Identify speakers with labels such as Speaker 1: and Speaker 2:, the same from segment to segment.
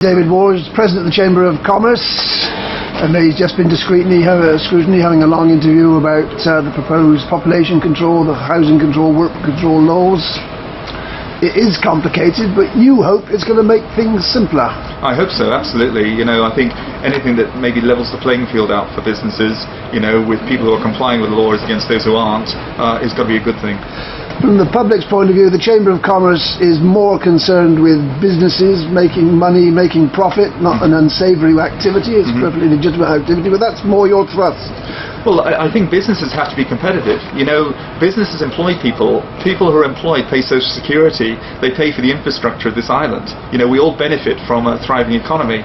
Speaker 1: David Warr is President of the Chamber of Commerce, and he's just been to scrutiny having a long interview about the proposed population control, the housing control, work control laws. It is complicated, but you hope it's going to make things simpler.
Speaker 2: I hope so, absolutely. I think anything that maybe levels the playing field out for businesses, with people who are complying with the laws against those who aren't, is going to be a good thing.
Speaker 1: From the public's point of view, the Chamber of Commerce is more concerned with businesses making money, making profit, not an unsavoury activity. It's a perfectly legitimate activity, but that's more your thrust.
Speaker 2: Well, I think businesses have to be competitive. Businesses employ people. People who are employed pay Social Security. They pay for the infrastructure of this island. We all benefit from a thriving economy.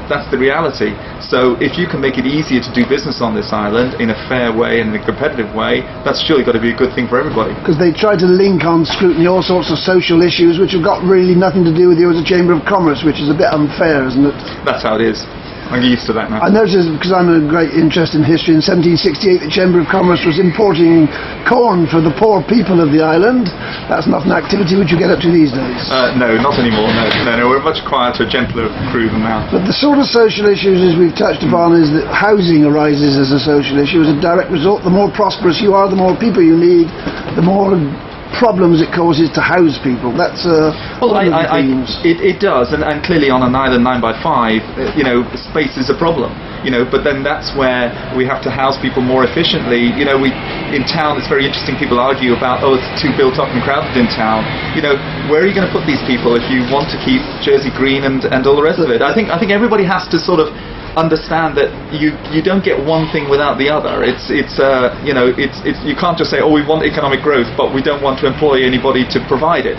Speaker 2: That's the reality. So if you can make it easier to do business on this island in a fair way and in a competitive way, that's surely got to be a good thing for everybody. Because
Speaker 1: they try to link on scrutiny all sorts of social issues which have got really nothing to do with you as a Chamber of Commerce, which is a bit unfair, isn't it?
Speaker 2: That's how it is. I'm used to that now.
Speaker 1: I noticed, because I'm a great interest in history, in 1768 the Chamber of Commerce was importing corn for the poor people of the island. That's not an activity which you get up to these days.
Speaker 2: No, not anymore. No, we're a much quieter, gentler crew than now.
Speaker 1: But the sort of social issues, as we've touched upon, is that housing arises as a social issue, as a direct result. The more prosperous you are, the more people you need, the more problems it causes to house people. That's one of the themes.
Speaker 2: It does, and clearly on an island 9 by 5, space is a problem. But then that's where we have to house people more efficiently. In town, it's very interesting. People argue about, it's too built up and crowded in town. Where are you going to put these people if you want to keep Jersey green and all the rest of it? I think everybody has to sort of understand that you don't get one thing without the other. You can't just say, we want economic growth, but we don't want to employ anybody to provide it,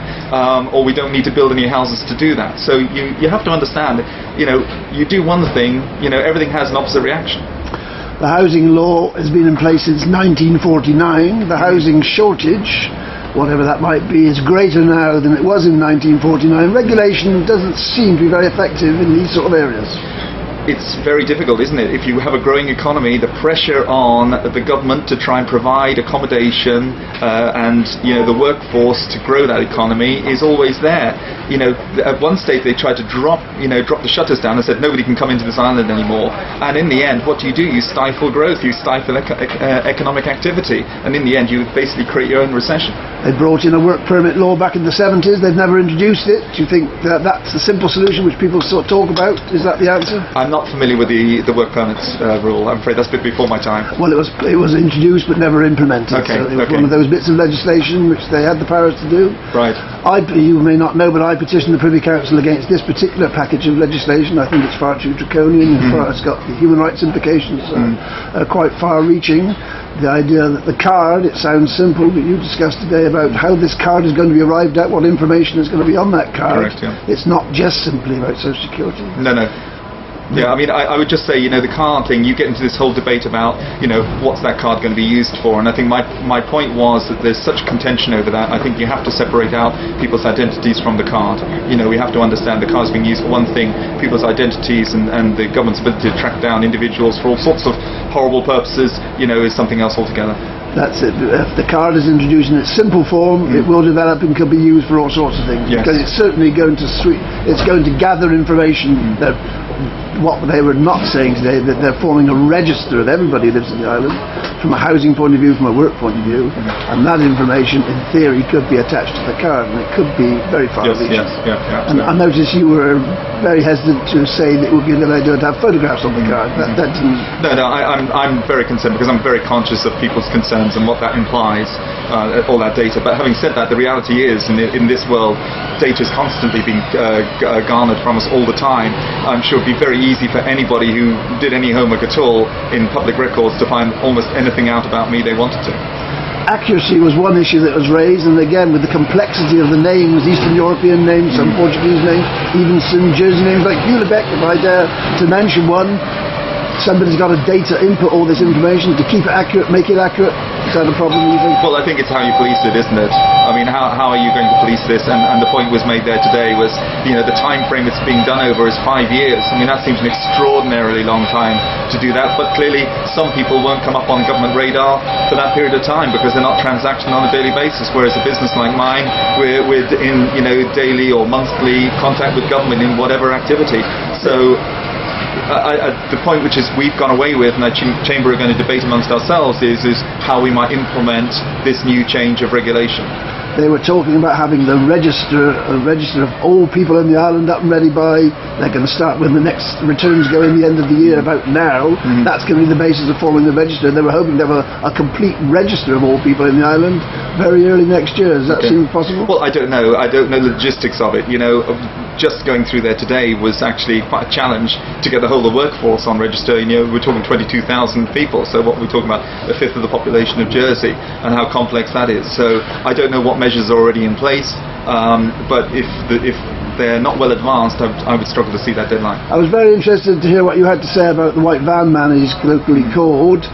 Speaker 2: or we don't need to build any houses to do that. So you have to understand, you do one thing, everything has an opposite reaction.
Speaker 1: The housing law has been in place since 1949. The housing shortage, whatever that might be, is greater now than it was in 1949. Regulation doesn't seem to be very effective in these sort of areas.
Speaker 2: It's very difficult, isn't it? If you have a growing economy, the pressure on the government to try and provide accommodation and the workforce to grow that economy is always there. At one stage they tried to drop the shutters down and said nobody can come into this island anymore. And in the end, what do? You stifle growth, you stifle economic activity, and in the end you basically create your own recession.
Speaker 1: They brought in a work permit law back in the 70s. They've never introduced it. Do you think that's a simple solution which people sort of talk about? Is that the answer?
Speaker 2: I'm not familiar with the work permits rule. I'm afraid that's a bit before my time.
Speaker 1: Well, it was introduced but never implemented.
Speaker 2: Okay,
Speaker 1: so it was one of those bits of legislation which they had the powers to do.
Speaker 2: Right.
Speaker 1: You may not know, but I petitioned the Privy Council against this particular package of legislation. I think it's far too draconian. It's got the human rights implications quite far-reaching. The idea that the card, it sounds simple, but you discussed today about how this card is going to be arrived at, what information is going to be on that card.
Speaker 2: Correct, yeah.
Speaker 1: It's not just simply about Social Security.
Speaker 2: No. Yeah, I would just say, the card thing, you get into this whole debate about, what's that card going to be used for? And I think my point was that there's such contention over that. I think you have to separate out people's identities from the card. We have to understand the card's being used for one thing, people's identities and the government's ability to track down individuals for all sorts of horrible purposes, is something else altogether.
Speaker 1: That's it. If the card is introduced in its simple form, it will develop and can be used for all sorts of things.
Speaker 2: Yes.
Speaker 1: Because it's certainly going to gather information that what they were not saying today, that they're forming a register of everybody who lives in the island, from a housing point of view, from a work point of view, and that information, in theory, could be attached to the card, and it could be very far-reaching.
Speaker 2: Yes,
Speaker 1: and I noticed you were very hesitant to say that it would be a good idea to have photographs on the card. That didn't...
Speaker 2: No, I'm very concerned because I'm very conscious of people's concerns and what that implies, all that data. But having said that, the reality is, in this world, data is constantly being garnered from us all the time. I'm sure it'd be very easy for anybody who did any homework at all in public records to find almost anything out about me they wanted to.
Speaker 1: Accuracy was one issue that was raised, and again with the complexity of the names, Eastern European names, some Portuguese names, even some Jersey names like Hulebeck, if I dare to mention one. Somebody's got to data input all this information to keep it accurate, make it accurate. Is that a problem, you think?
Speaker 2: Well, I think it's how you police it, isn't it? I mean, how are you going to police this? And the point was made there today was, the time frame it's being done over is 5 years. I mean, that seems an extraordinarily long time to do that, but clearly some people won't come up on government radar for that period of time because they're not transacting on a daily basis, whereas a business like mine, we're in, daily or monthly contact with government in whatever activity. So the point which is we've gone away with, and the Chamber are going to debate amongst ourselves, is how we might implement this new change of regulation.
Speaker 1: They were talking about having a register of all people in the island up and ready by, they're going to start when the next returns go in the end of the year, about now. That's going to be the basis of forming the register. They were hoping to have a complete register of all people in the island very early next year. Does that seem possible?
Speaker 2: Well, I don't know. I don't know the logistics of it. Just going through there today was actually quite a challenge to get the whole of the workforce on register. We're talking 22,000 people, so what we're talking about, a fifth of the population of Jersey, and how complex that is. So I don't know what measures are already in place, but if they're not well advanced, I would struggle to see that deadline.
Speaker 1: I was very interested to hear what you had to say about the White Van Man, he's colloquially called.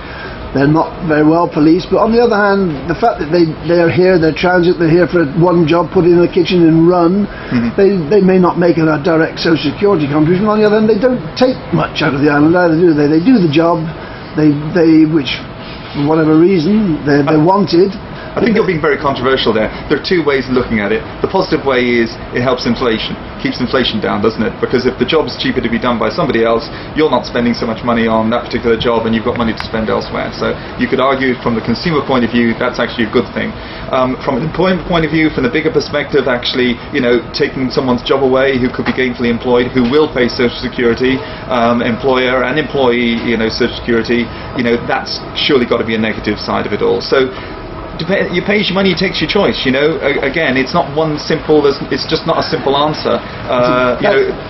Speaker 1: They're not very well policed, but on the other hand, the fact that they're here, they're transit, they're here for one job, put in the kitchen and run, they may not make a direct social security contribution. On the other hand, they don't take much out of the island either, do they? They do the job, which for whatever reason, they're wanted.
Speaker 2: I think you're being very controversial there. There are two ways of looking at it. The positive way is it helps inflation, keeps inflation down, doesn't it? Because if the job's cheaper to be done by somebody else, you're not spending so much money on that particular job and you've got money to spend elsewhere. So you could argue from the consumer point of view, that's actually a good thing. From an employment point of view, from the bigger perspective, actually, taking someone's job away who could be gainfully employed, who will pay Social Security, employer and employee, Social Security, that's surely got to be a negative side of it all. So you pay your money, it takes your choice. Again, it's not one simple. It's just not a simple answer.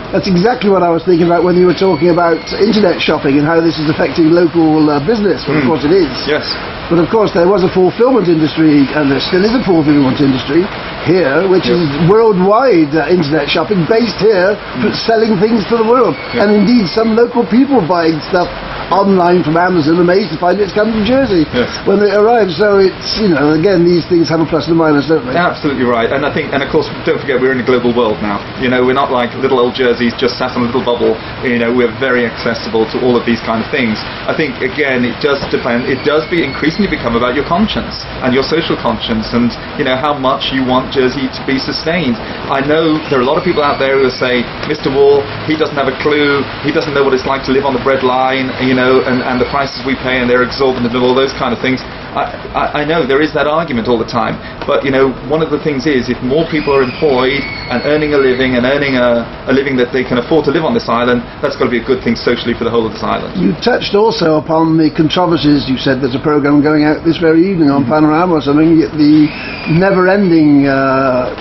Speaker 1: That's exactly what I was thinking about when you were talking about internet shopping and how this is affecting local business. Well, of course, it is.
Speaker 2: Yes.
Speaker 1: But of course, there was a fulfillment industry, and there still is a fulfillment industry here, which is worldwide internet shopping, based here, selling things to the world. And indeed, some local people buying stuff online from Amazon, amazed to find it's come from Jersey when they arrive. So it's, again, these things have a plus and a minus, don't they?
Speaker 2: Absolutely right. And I think, and of course, don't forget, we're in a global world now. We're not like little old Jerseys just sat in a little bubble. We're very accessible to all of these kind of things. I think, again, it does depend. It does increasingly become about your conscience and your social conscience, and how much you want Jersey to be sustained. I know there are a lot of people out there who say, Mr. Warr, he doesn't have a clue. He doesn't know what it's like to live on the bread line. And the prices we pay, and they're exorbitant and all those kind of things. I know there is that argument all the time, but one of the things is, if more people are employed and earning a living and earning a living that they can afford to live on this island, that's got to be a good thing socially for the whole of this island.
Speaker 1: You touched also upon the controversies. You said there's a programme going out this very evening on Panorama or something, the never-ending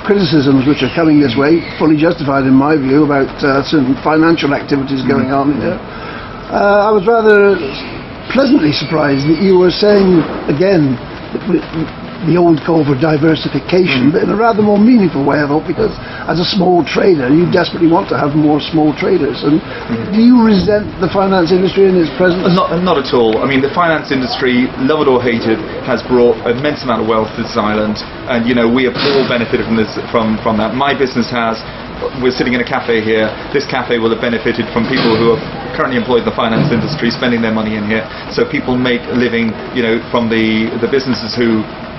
Speaker 1: criticisms which are coming this way, fully justified in my view, about certain financial activities going on here. I was rather pleasantly surprised that you were saying, again, the old call for diversification, but in a rather more meaningful way, I thought, because as a small trader, you desperately want to have more small traders. And do you resent the finance industry in its present?
Speaker 2: Not at all. I mean, the finance industry, love it or hate it, has brought an immense amount of wealth to this island, and we have all benefited from that. My business has. We're sitting in a cafe here. This cafe will have benefited from people who are currently employed in the finance industry spending their money in here. So people make a living, from the businesses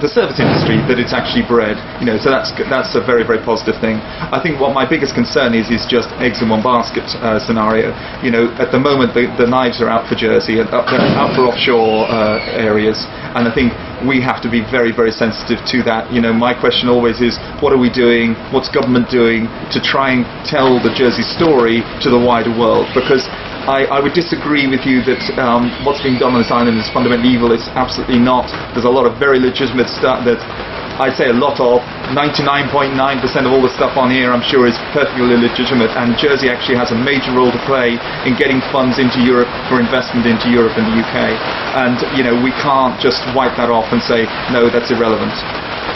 Speaker 2: the service industry that it's actually bred. So that's a very, very positive thing. I think what my biggest concern is just eggs in one basket scenario. At the moment the knives are out for Jersey, they're out for offshore areas, and I think we have to be very, very sensitive to that. My question always is, what are we doing? What's government doing to try and tell the Jersey story to the wider world? Because I would disagree with you that what's being done on this island is fundamentally evil. It's absolutely not. There's a lot of very legitimate stuff that I'd say a lot of 99.9% of all the stuff on here, I'm sure, is perfectly legitimate, and Jersey actually has a major role to play in getting funds into Europe for investment into Europe and the UK. And we can't just wipe that off and say no, that's irrelevant.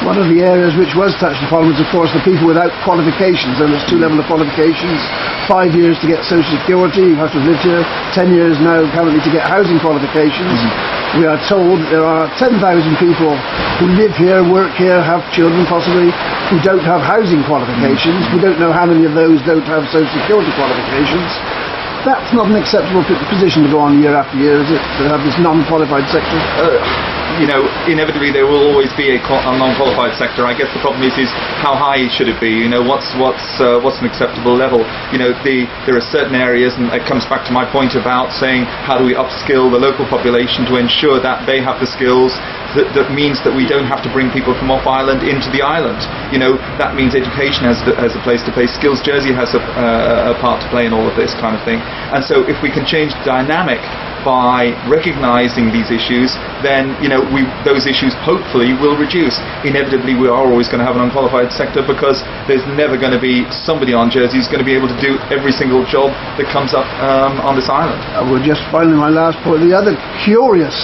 Speaker 1: One of the areas which was touched upon was, of course, the people without qualifications, and there's two levels of qualifications: 5 years to get Social Security, you have to have lived here; 10 years now currently to get housing qualifications. We are told that there are 10,000 people who live here, work here, have children possibly, who don't have housing qualifications. We don't know how many of those don't have social security qualifications. That's not an acceptable position to go on year after year, is it? To have this non-qualified sector?
Speaker 2: Inevitably there will always be a non-qualified sector. I guess the problem is how high should it be? What's an acceptable level? There are certain areas, and it comes back to my point about saying how do we upskill the local population to ensure that they have the skills that means that we don't have to bring people from off island into the island. That means education has a place to play. Skills Jersey has a part to play in all of this kind of thing. And so if we can change the dynamic by recognising these issues, then those issues hopefully will reduce. Inevitably we are always going to have an unqualified sector, because there's never going to be somebody on Jersey who's going to be able to do every single job that comes up on this island.
Speaker 1: Well, just finally, my last point, the other curious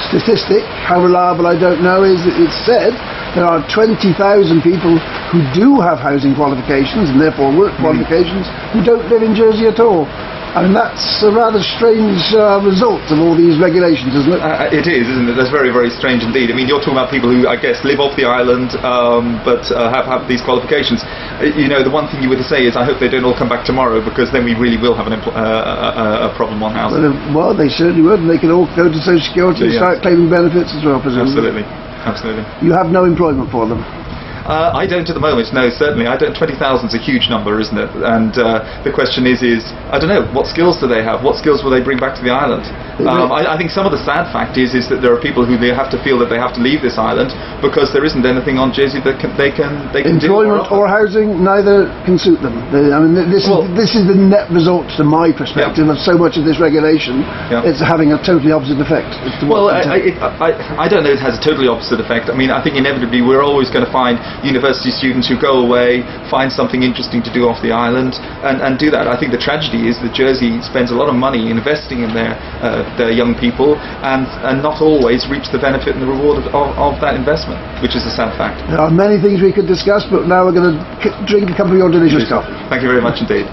Speaker 1: statistic, how reliable I don't know, is that it's said there are 20,000 people who do have housing qualifications and therefore work qualifications who don't live in Jersey at all. I mean, that's a rather strange result of all these regulations, isn't it?
Speaker 2: It is, isn't it? That's very, very strange indeed. I mean, you're talking about people who, I guess, live off the island but have these qualifications. The one thing you would say is, I hope they don't all come back tomorrow, because then we really will have a problem on housing.
Speaker 1: Well, they certainly would, and they can all go to Social Security and start claiming benefits as well, presumably.
Speaker 2: Absolutely.
Speaker 1: You have no employment for them?
Speaker 2: I don't at the moment, no, certainly. I don't. 20,000 is a huge number, isn't it? And the question is, I don't know, what skills do they have? What skills will they bring back to the island? I think some of the sad fact is that there are people who they have to feel that they have to leave this island because there isn't anything on Jersey that they can
Speaker 1: employment
Speaker 2: do
Speaker 1: or housing, neither can suit them. This is the net result, to my perspective, of so much of this regulation. It's having a totally opposite effect.
Speaker 2: I don't know if it has a totally opposite effect. I mean, I think inevitably we're always going to find university students who go away, find something interesting to do off the island, and do that. I think the tragedy is that Jersey spends a lot of money investing in their young people, and not always reaps the benefit and the reward of that investment, which is a sad fact.
Speaker 1: There are many things we could discuss, but now we're going to drink a cup of your delicious coffee.
Speaker 2: Thank you very much indeed.